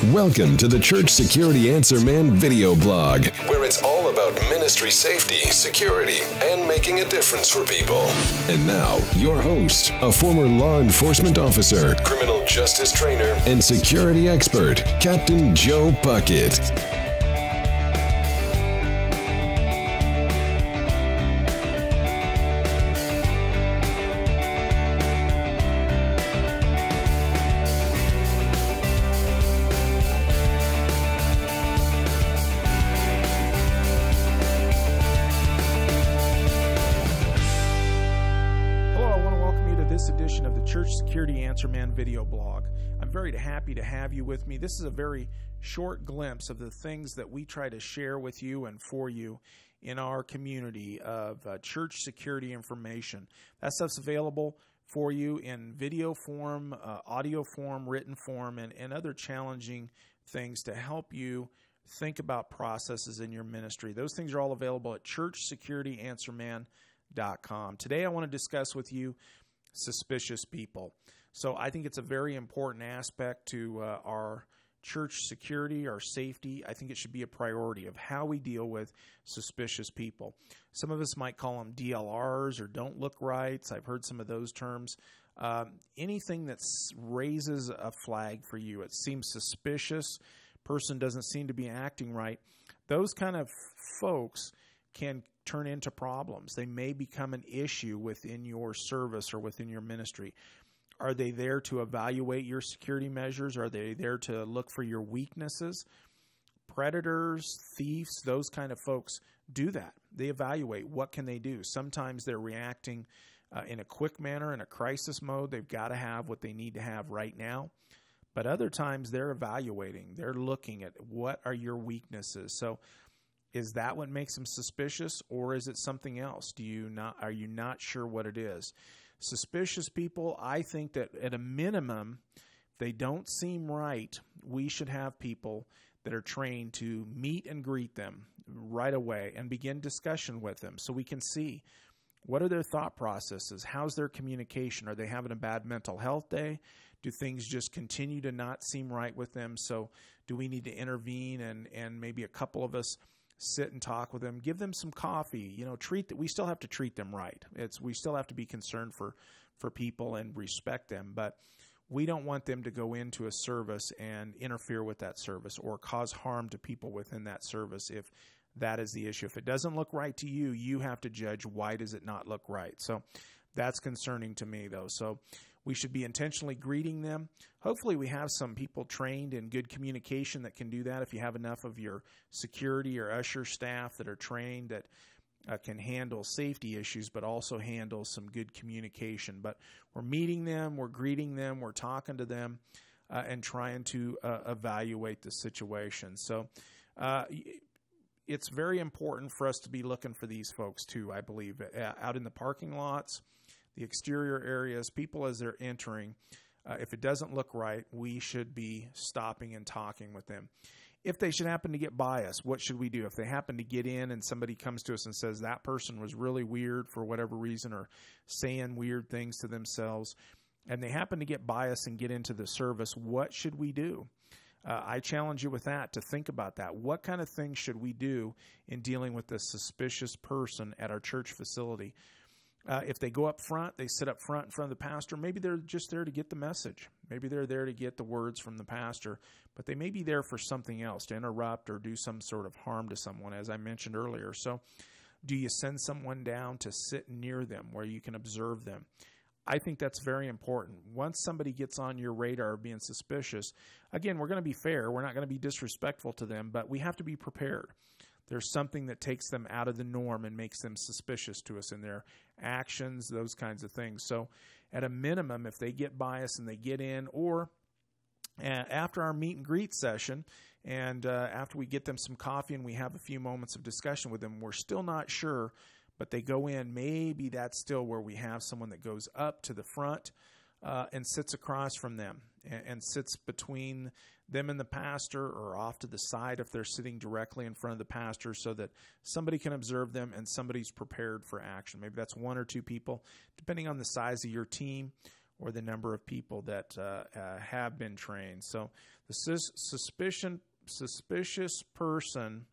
Welcome to the Church Security Answer Man video blog, where it's all about ministry safety, security, and making a difference for people. And now, your host, a former law enforcement officer, criminal justice trainer, and security expert, Captain Joe Puckett. Edition of the Church Security Answer Man video blog. I'm very happy to have you with me. This is a very short glimpse of the things that we try to share with you and for you in our community of church security information. That stuff's available for you in video form, audio form, written form, and other challenging things to help you think about processes in your ministry. Those things are all available at churchsecurityanswerman.com. Today I want to discuss with you suspicious people. So I think it's a very important aspect to our church security, our safety. I think it should be a priority of how we deal with suspicious people. Some of us might call them DLRs or don't look rights. I've heard some of those terms. Anything that raises a flag for you, it seems suspicious, person doesn't seem to be acting right, those kind of folks can turn into problems. They may become an issue within your service or within your ministry. Are they there to evaluate your security measures? Are they there to look for your weaknesses? Predators, thieves, those kind of folks do that. They evaluate what can they do. Sometimes they're reacting in a quick manner, in a crisis mode. They've got to have what they need to have right now. But other times they're evaluating. They're looking at what are your weaknesses. So is that what makes them suspicious, or is it something else? Are you not sure what it is? Suspicious people, I think that at a minimum, if they don't seem right, we should have people that are trained to meet and greet them right away and begin discussion with them so we can see what are their thought processes, how's their communication, are they having a bad mental health day? Do things just continue to not seem right with them? So do we need to intervene and maybe a couple of us sit and talk with them, give them some coffee, we still have to treat them right. We still have to be concerned for people and respect them, but we don't want them to go into a service and interfere with that service or cause harm to people within that service if that is the issue. If it doesn't look right to you, you have to judge why does it not look right. So that's concerning to me though. So we should be intentionally greeting them. Hopefully we have some people trained in good communication that can do that. If you have enough of your security or usher staff that are trained that can handle safety issues, but also handle some good communication. But we're meeting them, we're greeting them, we're talking to them, and trying to evaluate the situation. So it's very important for us to be looking for these folks too, I believe, out in the parking lots, the exterior areas, people as they're entering. If it doesn't look right, we should be stopping and talking with them. If they should happen to get by us, what should we do? If they happen to get in and somebody comes to us and says that person was really weird for whatever reason or saying weird things to themselves, and they happen to get by us and get into the service, what should we do? I challenge you with that, to think about that. What kind of things should we do in dealing with this suspicious person at our church facility? If they go up front, they sit up front in front of the pastor, maybe they're just there to get the message. Maybe they're there to get the words from the pastor, but they may be there for something else, to interrupt or do some sort of harm to someone, as I mentioned earlier. So do you send someone down to sit near them where you can observe them? I think that's very important. Once somebody gets on your radar being suspicious, again, we're going to be fair. We're not going to be disrespectful to them, but we have to be prepared. There's something that takes them out of the norm and makes them suspicious to us in their actions, those kinds of things. So at a minimum, if they get by us and they get in, or after our meet and greet session, and after we get them some coffee and we have a few moments of discussion with them, we're still not sure, but they go in, maybe that's still where we have someone that goes up to the front and sits across from them and sits between them and the pastor, or off to the side if they're sitting directly in front of the pastor, so that somebody can observe them and somebody's prepared for action. Maybe that's one or two people, depending on the size of your team or the number of people that have been trained. So the suspicious person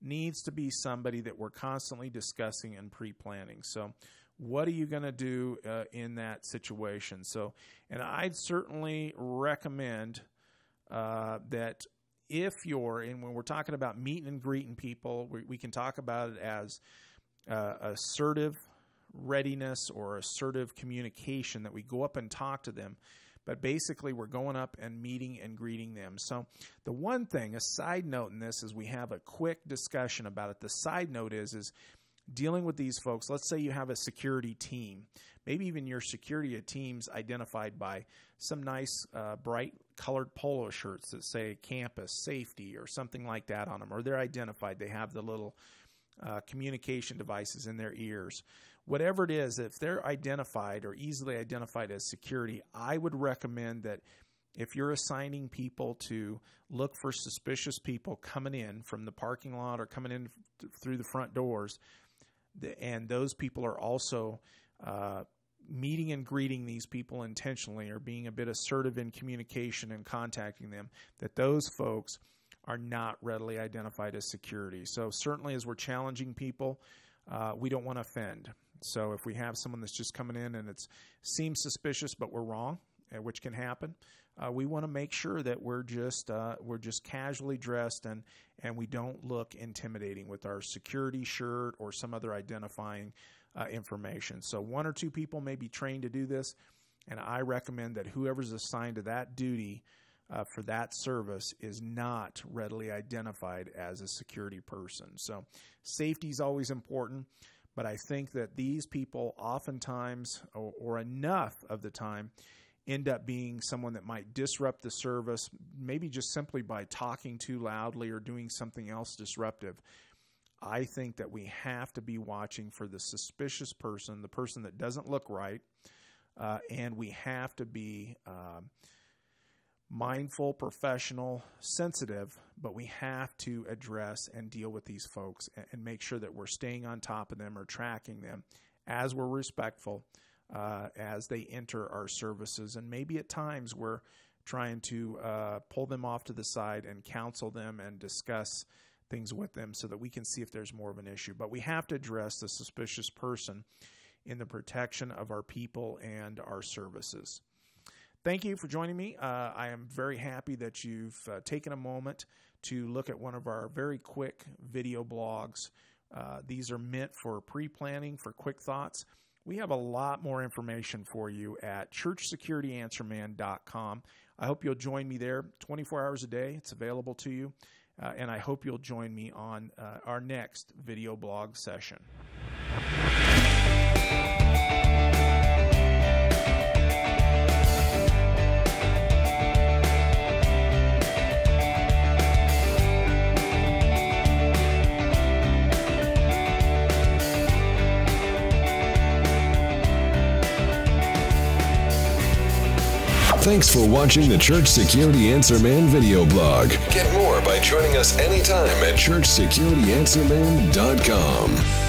needs to be somebody that we're constantly discussing and pre-planning. So what are you going to do in that situation? So, and I'd certainly recommend that if you're, and when we're talking about meeting and greeting people, we can talk about it as assertive readiness or assertive communication, that we go up and talk to them. But basically, we're going up and meeting and greeting them. So the one thing, a side note in this, is we have a quick discussion about it. The side note is dealing with these folks. Let's say you have a security team. Maybe even your security team's identified by some nice bright colored polo shirts that say campus safety or something like that on them. Or they're identified. They have the little communication devices in their ears. Whatever it is, if they're identified or easily identified as security, I would recommend that if you're assigning people to look for suspicious people coming in from the parking lot or coming in through the front doors, and those people are also meeting and greeting these people intentionally or being a bit assertive in communication and contacting them, that those folks are not readily identified as security. So certainly as we're challenging people, we don't want to offend. So if we have someone that's just coming in and it seems suspicious but we're wrong, which can happen, we want to make sure that we're just casually dressed and we don't look intimidating with our security shirt or some other identifying information. So one or two people may be trained to do this, and I recommend that whoever's assigned to that duty for that service is not readily identified as a security person. So safety is always important, but I think that these people oftentimes, or enough of the time, end up being someone that might disrupt the service, maybe just simply by talking too loudly or doing something else disruptive. I think that we have to be watching for the suspicious person, the person that doesn't look right, and we have to be mindful, professional, sensitive, but we have to address and deal with these folks and make sure that we're staying on top of them or tracking them as we're respectful as they enter our services. And maybe at times we're trying to pull them off to the side and counsel them and discuss things with them so that we can see if there's more of an issue. But we have to address the suspicious person in the protection of our people and our services. Thank you for joining me. I am very happy that you've taken a moment to look at one of our very quick video blogs. These are meant for pre-planning, for quick thoughts. We have a lot more information for you at churchsecurityanswerman.com. I hope you'll join me there 24 hours a day. It's available to you. And I hope you'll join me on our next video blog session. Thanks for watching the Church Security Answer Man video blog. Get more by joining us anytime at churchsecurityanswerman.com.